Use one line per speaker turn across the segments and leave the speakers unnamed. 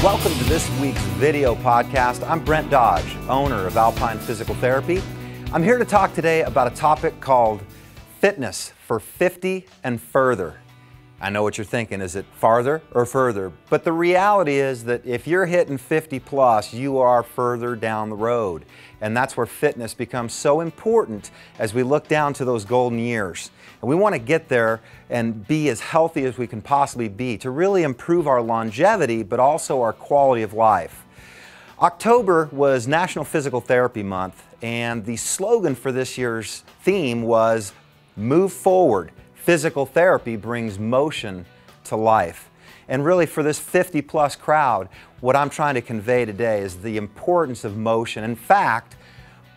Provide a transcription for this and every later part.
Welcome to this week's video podcast. I'm Brent Dodge, owner of Alpine Physical Therapy. I'm here to talk today about a topic called fitness for 50 and further. I know what you're thinking, is it farther or further? But the reality is that if you're hitting 50 plus, you are further down the road. And that's where fitness becomes so important as we look down to those golden years. And we want to get there and be as healthy as we can possibly be to really improve our longevity, but also our quality of life. October was National Physical Therapy Month, and the slogan for this year's theme was "Move Forward. Physical therapy brings motion to life." And really for this 50 plus crowd, what I'm trying to convey today is the importance of motion. In fact,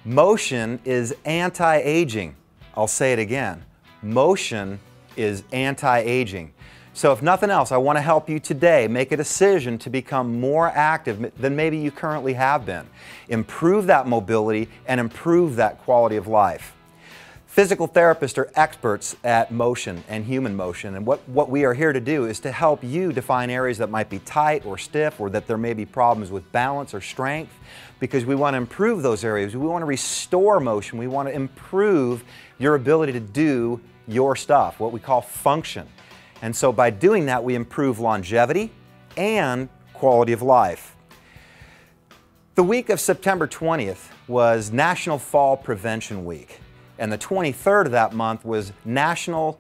motion is anti-aging. I'll say it again. Motion is anti-aging. So if nothing else, I want to help you today make a decision to become more active than maybe you currently have been. Improve that mobility and improve that quality of life. Physical therapists are experts at motion and human motion, and what we are here to do is to help you define areas that might be tight or stiff, or that there may be problems with balance or strength, because we want to improve those areas. We want to restore motion. We want to improve your ability to do your stuff, what we call function. And so by doing that, we improve longevity and quality of life. The week of September 20th was National Fall Prevention Week. And the 23rd of that month was National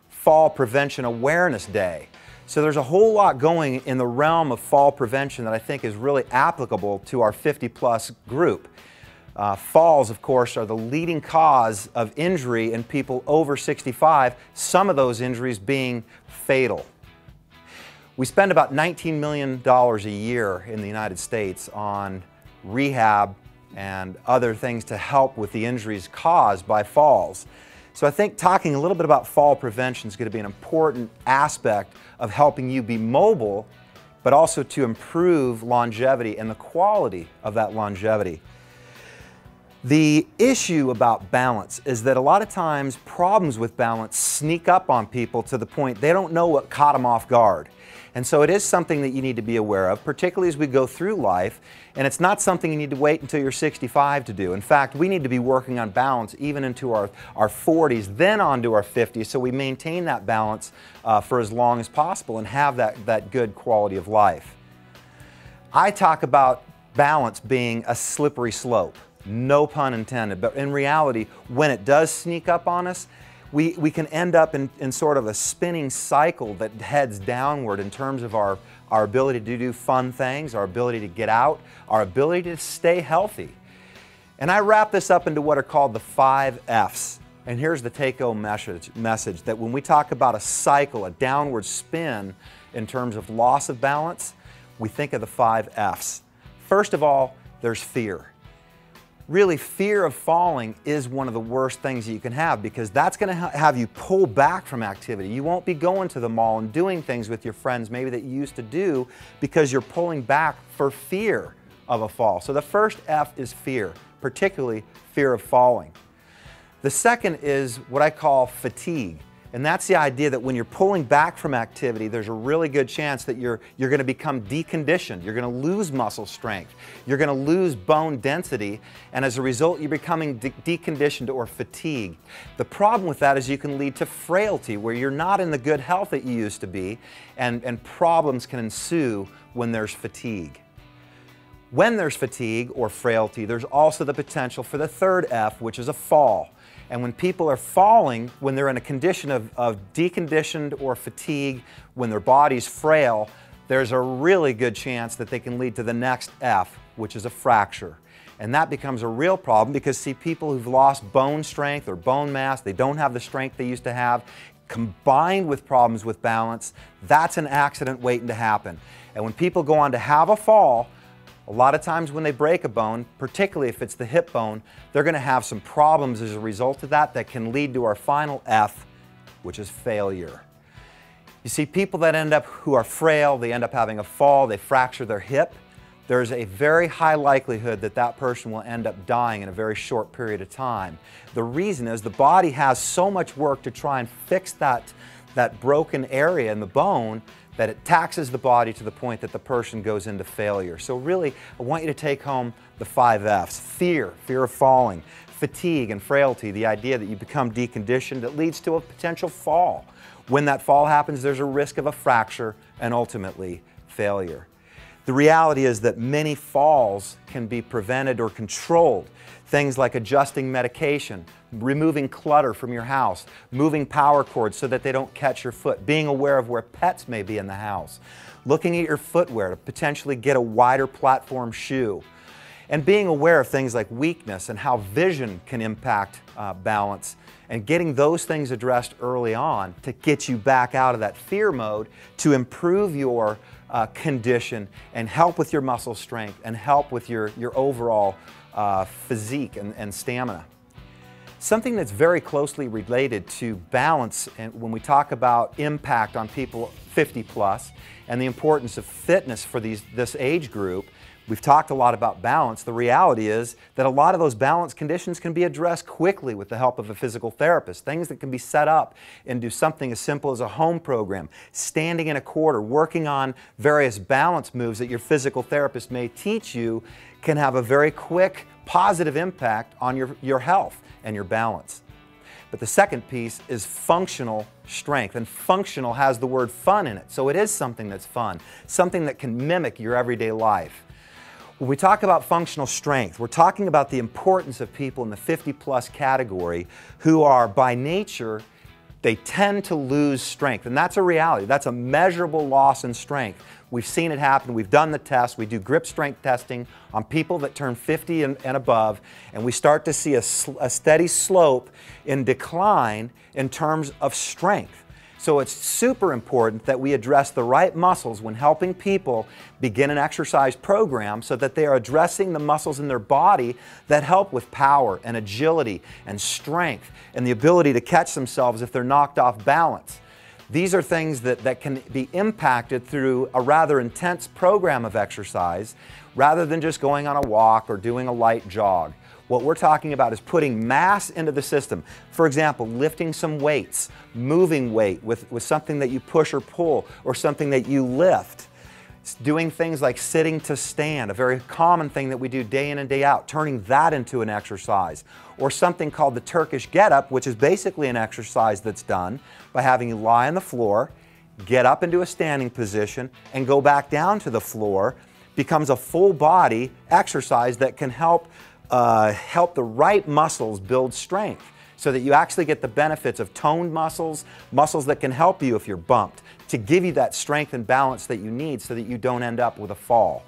Fall Prevention Awareness Day. So there's a whole lot going in the realm of fall prevention that I think is really applicable to our 50 plus group. Falls, of course, are the leading cause of injury in people over 65, some of those injuries being fatal. We spend about $19 million a year in the United States on rehab and other things to help with the injuries caused by falls. So I think talking a little bit about fall prevention is going to be an important aspect of helping you be mobile, but also to improve longevity and the quality of that longevity. The issue about balance is that a lot of times problems with balance sneak up on people to the point they don't know what caught them off guard. And so it is something that you need to be aware of, particularly as we go through life, and it's not something you need to wait until you're 65 to do. In fact, we need to be working on balance even into our 40s, then on to our 50s, so we maintain that balance for as long as possible and have that good quality of life. I talk about balance being a slippery slope. No pun intended, but in reality, when it does sneak up on us, we can end up in sort of a spinning cycle that heads downward in terms of our ability to do fun things, our ability to get out, our ability to stay healthy. And I wrap this up into what are called the 5 F's. And here's the take-home message that when we talk about a cycle, a downward spin in terms of loss of balance, we think of the 5 F's. First of all, there's fear. Really, fear of falling is one of the worst things that you can have, because that's going to have you pull back from activity. You won't be going to the mall and doing things with your friends maybe that you used to do because you're pulling back for fear of a fall. So the first F is fear, particularly fear of falling. The second is what I call fatigue. And that's the idea that when you're pulling back from activity, there's a really good chance that you're going to become deconditioned. You're going to lose muscle strength. You're going to lose bone density. And as a result, you're becoming deconditioned or fatigued. The problem with that is you can lead to frailty, where you're not in the good health that you used to be, and problems can ensue when there's fatigue. When there's fatigue or frailty, there's also the potential for the third F, which is a fall. And when people are falling, when they're in a condition of deconditioned or fatigue, when their body's frail, there's a really good chance that they can lead to the next F, which is a fracture. And that becomes a real problem because, see, people who've lost bone strength or bone mass, they don't have the strength they used to have, combined with problems with balance, that's an accident waiting to happen. And when people go on to have a fall, a lot of times when they break a bone, particularly if it's the hip bone, they're going to have some problems as a result of that can lead to our final F, which is failure. You see, people that end up who are frail, they end up having a fall, they fracture their hip, there's a very high likelihood that that person will end up dying in a very short period of time. The reason is the body has so much work to try and fix that broken area in the bone that it taxes the body to the point that the person goes into failure. So really, I want you to take home the 5 F's. Fear of falling. Fatigue and frailty, the idea that you become deconditioned, that leads to a potential fall. When that fall happens, there's a risk of a fracture and ultimately failure. The reality is that many falls can be prevented or controlled. Things like adjusting medication, removing clutter from your house, moving power cords so that they don't catch your foot, being aware of where pets may be in the house, looking at your footwear to potentially get a wider platform shoe, and being aware of things like weakness and how vision can impact balance, and getting those things addressed early on to get you back out of that fear mode to improve your condition and help with your muscle strength and help with your overall physique and stamina. Something that's very closely related to balance, and when we talk about impact on people 50 plus and the importance of fitness for this age group, we've talked a lot about balance. The reality is that a lot of those balance conditions can be addressed quickly with the help of a physical therapist. Things that can be set up into something as simple as a home program, standing in a quarter, working on various balance moves that your physical therapist may teach you can have a very quick positive impact on your health and your balance. But the second piece is functional strength, and functional has the word fun in it, so it is something that's fun, something that can mimic your everyday life. When we talk about functional strength, we're talking about the importance of people in the 50-plus category who are, by nature, they tend to lose strength, and that's a reality. That's a measurable loss in strength. We've seen it happen. We've done the tests. We do grip strength testing on people that turn 50 and above, and we start to see a steady slope in decline in terms of strength. So it's super important that we address the right muscles when helping people begin an exercise program so that they are addressing the muscles in their body that help with power and agility and strength and the ability to catch themselves if they're knocked off balance. These are things that can be impacted through a rather intense program of exercise rather than just going on a walk or doing a light jog. What we're talking about is putting mass into the system. For example, lifting some weights, moving weight with something that you push or pull or something that you lift. Doing things like sitting to stand, a very common thing that we do day in and day out, turning that into an exercise. Or something called the Turkish Getup, which is basically an exercise that's done by having you lie on the floor, get up into a standing position, and go back down to the floor. Becomes a full body exercise that can help the right muscles build strength so that you actually get the benefits of toned muscles, muscles that can help you if you're bumped, to give you that strength and balance that you need so that you don't end up with a fall.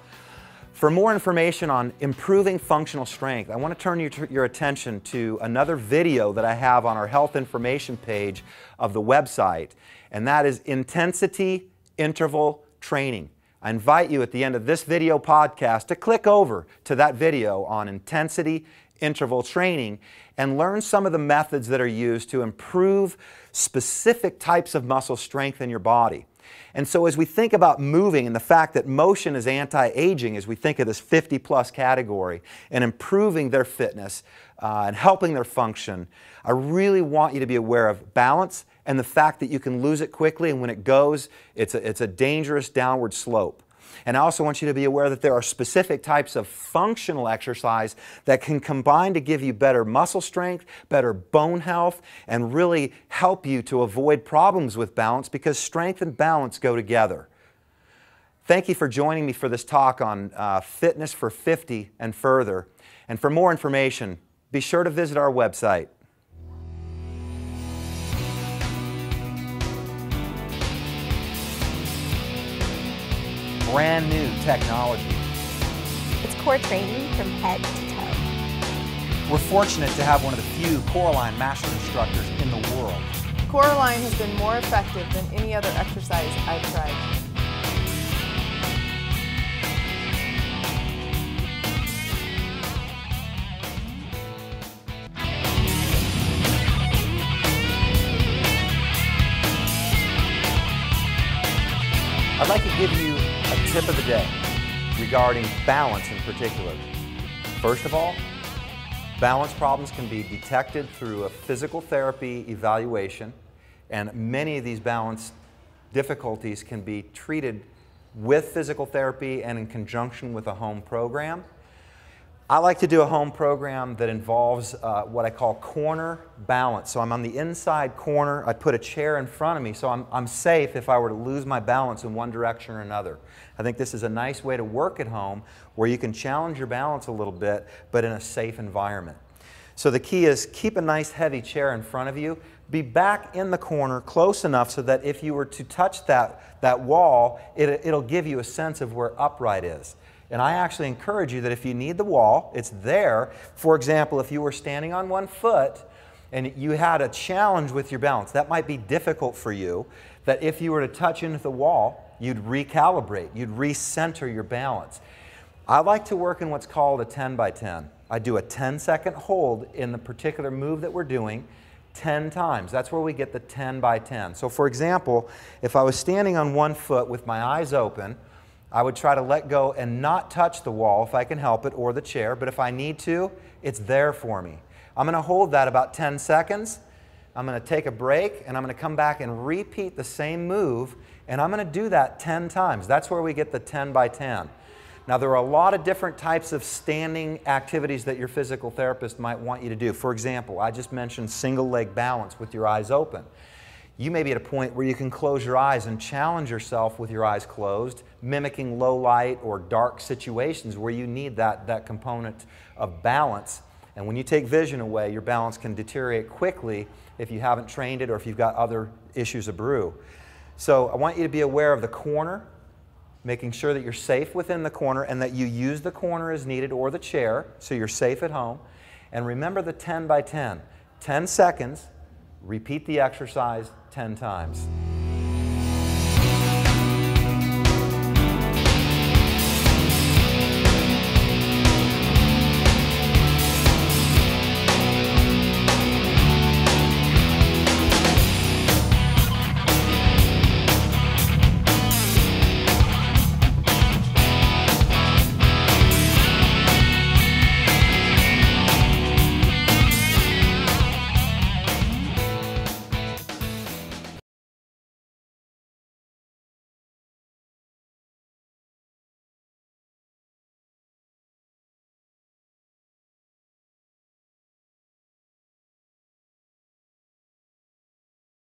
For more information on improving functional strength, I want to turn your attention to another video that I have on our health information page of the website, and that is intensity interval training. I invite you at the end of this video podcast to click over to that video on intensity interval training and learn some of the methods that are used to improve specific types of muscle strength in your body. And so as we think about moving and the fact that motion is anti-aging, as we think of this 50-plus category and improving their fitness and helping their function, I really want you to be aware of balance and the fact that you can lose it quickly, and when it goes, it's a dangerous downward slope. And I also want you to be aware that there are specific types of functional exercise that can combine to give you better muscle strength, better bone health, and really help you to avoid problems with balance, because strength and balance go together. Thank you for joining me for this talk on fitness for 50 and further. And for more information, be sure to visit our website. Brand new technology.
It's core training from head to toe.
We're fortunate to have one of the few Coraline master instructors in the world.
Coraline has been more effective than any other exercise I've tried.
I'd like to give you a tip of the day regarding balance in particular. First of all, balance problems can be detected through a physical therapy evaluation, and many of these balance difficulties can be treated with physical therapy and in conjunction with a home program. I like to do a home program that involves what I call corner balance. So I'm on the inside corner. I put a chair in front of me so I'm safe if I were to lose my balance in one direction or another. I think this is a nice way to work at home where you can challenge your balance a little bit, but in a safe environment. So the key is keep a nice heavy chair in front of you. Be back in the corner close enough so that if you were to touch that wall, it'll give you a sense of where upright is. And I actually encourage you that if you need the wall, it's there. For example, if you were standing on one foot and you had a challenge with your balance, that might be difficult for you, that if you were to touch into the wall, you'd recalibrate, you'd recenter your balance. I like to work in what's called a 10 by 10. I do a 10-second hold in the particular move that we're doing 10 times. That's where we get the 10 by 10. So for example, if I was standing on one foot with my eyes open, I would try to let go and not touch the wall if I can help it, or the chair, but if I need to, it's there for me. I'm going to hold that about 10 seconds. I'm going to take a break and I'm going to come back and repeat the same move, and I'm going to do that 10 times. That's where we get the 10 by 10. Now there are a lot of different types of standing activities that your physical therapist might want you to do. For example, I just mentioned single leg balance with your eyes open. You may be at a point where you can close your eyes and challenge yourself with your eyes closed, mimicking low light or dark situations where you need that component of balance. And when you take vision away, your balance can deteriorate quickly if you haven't trained it or if you've got other issues of brew. So I want you to be aware of the corner, making sure that you're safe within the corner and that you use the corner as needed, or the chair, so you're safe at home. And remember the 10 by 10. 10 seconds, repeat the exercise 10 times.